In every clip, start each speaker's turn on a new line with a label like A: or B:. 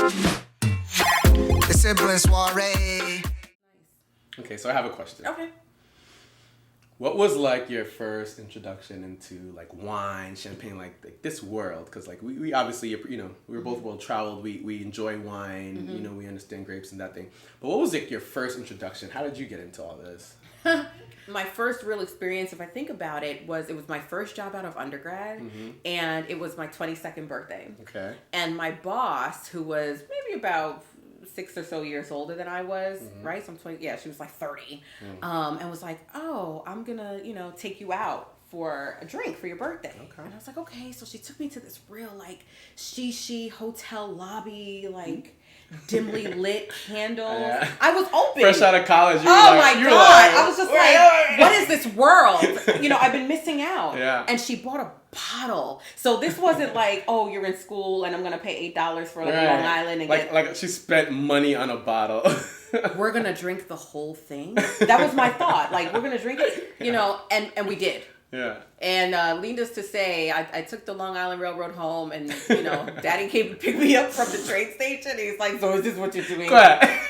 A: The sibling soiree.
B: Okay, so I have a question.
C: Okay.
B: What was like your first introduction into like wine, champagne, like this world? Because like we obviously, you know, we were both well traveled. We enjoy wine. You know, we understand grapes and that thing. But what was like your first introduction? How did you get into all this?
C: My first real experience, if I think about it was my first job out of undergrad, and it was my 22nd birthday.
B: Okay.
C: And my boss, who was maybe about 6 or so years older than I was, right? So I'm 20. Yeah, she was like 30, and was like, "Oh, I'm gonna, take you out for a drink for your birthday." Okay. And I was like, "Okay." So she took me to this real like shishi hotel lobby, like dimly lit candles. Yeah. I was open.
B: Fresh out of college.
C: My God. I was just like, what is this world? I've been missing out.
B: Yeah.
C: And she bought a bottle. So this wasn't like, oh, you're in school and I'm going to pay $8 for Long Island. And
B: like she spent money on a bottle.
C: We're going to drink the whole thing. That was my thought. Like, we're going to drink it, and we did.
B: Yeah.
C: And needless to say, I took the Long Island Railroad home, and Daddy came to pick me up from the train station. He's like, "So is this what you're doing?
B: Go ahead.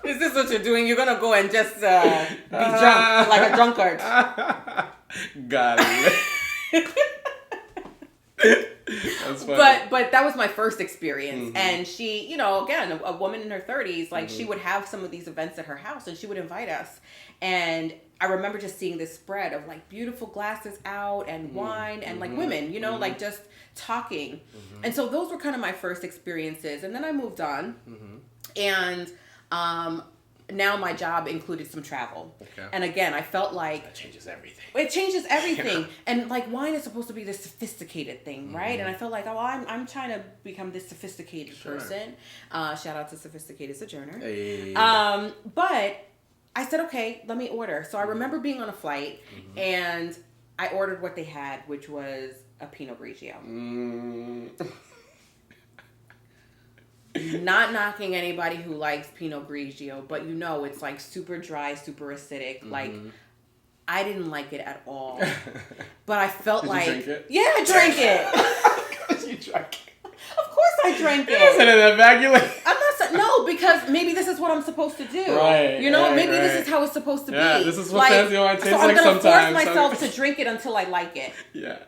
C: Is this what you're doing? You're gonna go and just be drunk like a drunkard."
B: Got it. That's funny.
C: But that was my first experience, and she, again, a woman in her 30s, like she would have some of these events at her house, and she would invite us, and I remember just seeing this spread of like beautiful glasses out and wine and like women, like just talking. And so those were kind of my first experiences. And then I moved on. And now my job included some travel. Okay. And again, I felt like
B: that changes everything.
C: It changes everything. And like wine is supposed to be this sophisticated thing, right? And I felt like, I'm trying to become this sophisticated person. Shout out to Sophisticated Sojourner.
B: Hey.
C: But I said, okay, let me order. So I remember being on a flight, and I ordered what they had, which was a Pinot Grigio. Not knocking anybody who likes Pinot Grigio, but it's like super dry, super acidic. Like, I didn't like it at all. But I felt
B: Did
C: like...
B: you drink it?
C: Yeah, I drank it.
B: Because you drank it.
C: Of course I drank it.
B: Isn't it that bag? You like...
C: No, because maybe this is what I'm supposed to do.
B: Right.
C: Maybe this is how it's supposed to be.
B: Yeah, this is what fancy wine tastes like sometimes.
C: So I'm going to force myself to drink it until I like it.
B: Yeah.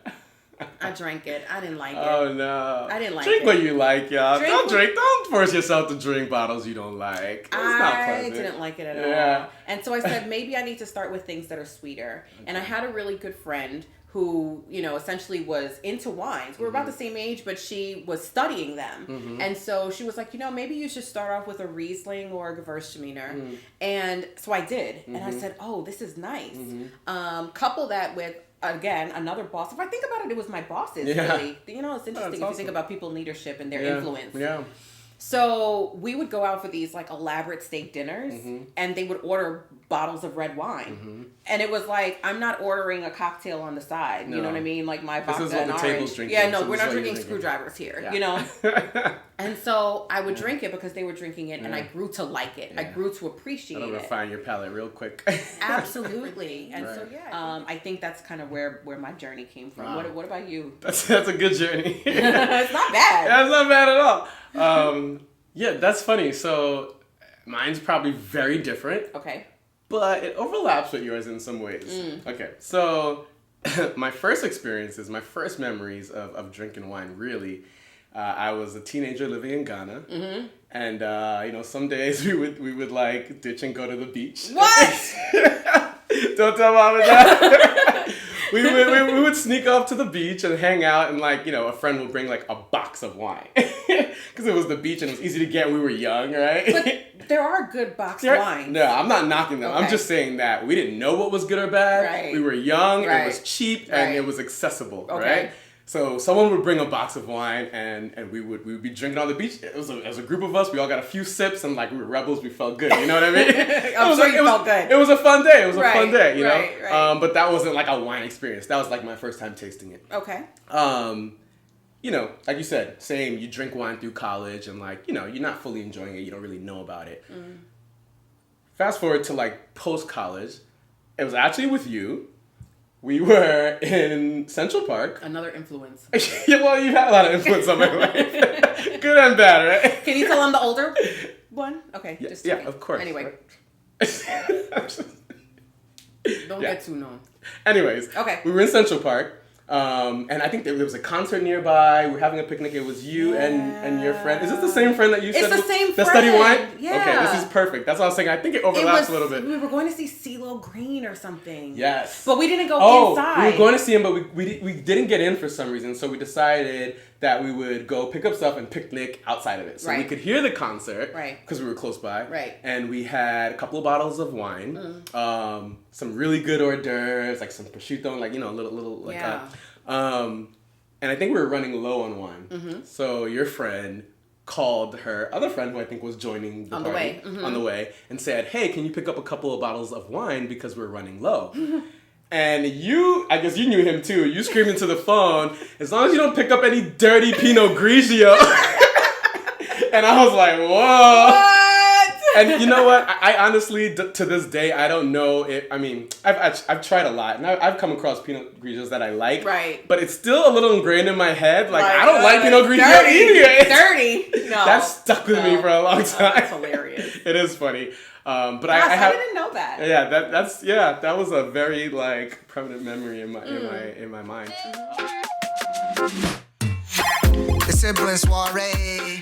C: I drank it. I didn't like it.
B: Oh, no.
C: I didn't like
B: drink
C: it.
B: Drink what you like, y'all. Don't force yourself to drink bottles you don't like. It's not pleasant.
C: I didn't like it at all. And so I said, maybe I need to start with things that are sweeter. Okay. And I had a really good friend who, essentially was into wines. We were about the same age, but she was studying them. And so she was like, maybe you should start off with a Riesling or a Gewürztraminer. And so I did. And I said, oh, this is nice. Couple that with, again, another boss. If I think about it, it was my bosses, really. It's interesting if you think about people in leadership and their influence.
B: Yeah.
C: So we would go out for these like elaborate steak dinners, and they would order bottles of red wine. And it was like, I'm not ordering a cocktail on the side. No. You know what I mean? Like my vodka and orange. Yeah, no, we're not drinking screwdrivers here, And so I would drink it because they were drinking it, and I grew to like it. I grew to appreciate it.
B: Refine your palate real quick.
C: Absolutely. And so, I think that's kind of where my journey came from. Wow. What about you?
B: That's a good journey.
C: It's not bad.
B: That's not bad at all. That's funny. So mine's probably very different.
C: Okay.
B: But it overlaps with yours in some ways. Okay. So my first experiences, my first memories of drinking wine, really, I was a teenager living in Ghana. And, some days we would like ditch and go to the beach.
C: What?
B: Don't tell mom and dad. we would sneak off to the beach and hang out, and a friend would bring like a box of wine because it was the beach and it was easy to get. We were young, right?
C: But there are good boxed wines.
B: No, I'm not knocking them. Okay. I'm just saying that we didn't know what was good or bad.
C: Right.
B: We were young. Right. It was cheap and it was accessible.
C: Okay.
B: Right. So someone would bring a box of wine, and we would be drinking on the beach. It was a group of us. We all got a few sips, and we were rebels. We felt good. You know what I mean?
C: I'm sure you felt good.
B: It was a fun day. It was a fun day. You know.
C: Right.
B: But that wasn't like a wine experience. That was like my first time tasting it.
C: Okay.
B: Like you said, same. You drink wine through college, and you're not fully enjoying it. You don't really know about it. Fast forward to post college, it was actually with you. We were in Central Park.
C: Another influence.
B: Yeah, well, you've had a lot of influence on my life. good and bad, right?
C: Can you tell I'm the older one? Okay,
B: Yeah,
C: just
B: yeah,
C: checking.
B: of course.
C: Anyway, don't
B: Yeah.
C: get too known.
B: Anyways,
C: Okay.
B: we were in Central Park. And I think there was a concert nearby. We were having a picnic. It was you and your friend. Is this the same friend that you said?
C: It's the same
B: that
C: friend.
B: study wine?
C: Yeah.
B: Okay, this is perfect. That's what I was saying. I think it overlaps a little bit.
C: We were going to see CeeLo Green or something.
B: Yes.
C: But we didn't go inside.
B: We were going to see him, but we didn't get in for some reason. So we decided that we would go pick up stuff and picnic outside of it. So we could hear the concert.
C: Right.
B: Because we were close by.
C: Right.
B: And we had a couple of bottles of wine. Some really good hors d'oeuvres, like some prosciutto, like, little like and I think we were running low on wine. So your friend called her other friend, who I think was joining the party on the way, and said, "Hey, can you pick up a couple of bottles of wine because we're running low?" And I guess you knew him too. You screamed into the phone, "As long as you don't pick up any dirty Pinot Grigio." And I was like, "Whoa."
C: What?
B: And you know what? I honestly, to this day, I don't know if, I've tried a lot, and I've come across Pinot Grigios that I like.
C: Right.
B: But it's still a little ingrained in my head. Like, I don't like Pinot Grigio either.
C: Dirty. No.
B: That stuck with me for a long time.
C: That's hilarious.
B: It is funny. But
C: Gosh,
B: I
C: didn't know that.
B: Yeah, that was a very, like, permanent memory in my mind.
A: The sibling soiree.